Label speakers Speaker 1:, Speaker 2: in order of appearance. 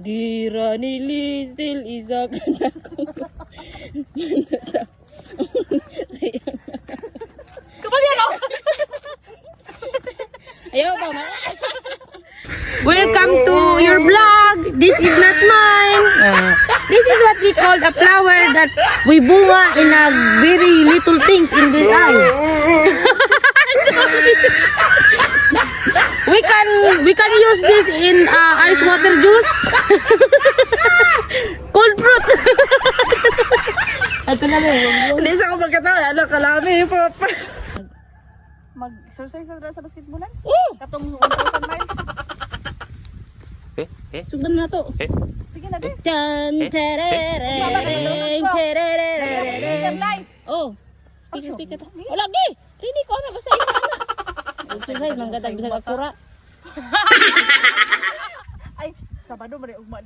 Speaker 1: Gira ni Lizel Isaac ko.
Speaker 2: Kapalian ako!
Speaker 1: Ayaw ba ma?
Speaker 2: Welcome to your vlog. This is not mine. This is what we call a flower that we bunga in a very little things in the eye. we can use this in ice water juice. Cold fruit. Ito na lang.
Speaker 1: Hindi sa ako magkatawa. Ano kalami, papa.
Speaker 3: Mag-exercise na sa basketballan?
Speaker 1: Oh!
Speaker 3: Katong 1,000 miles?
Speaker 1: Sugdan na to.
Speaker 3: Sige na, be.
Speaker 1: Tan terereng terereng. Oh. Speak ito. Wala gi. Rini ko na basta ina na. Exercise man gatag bisag akura.
Speaker 3: Ay, Sabado ba rin ugma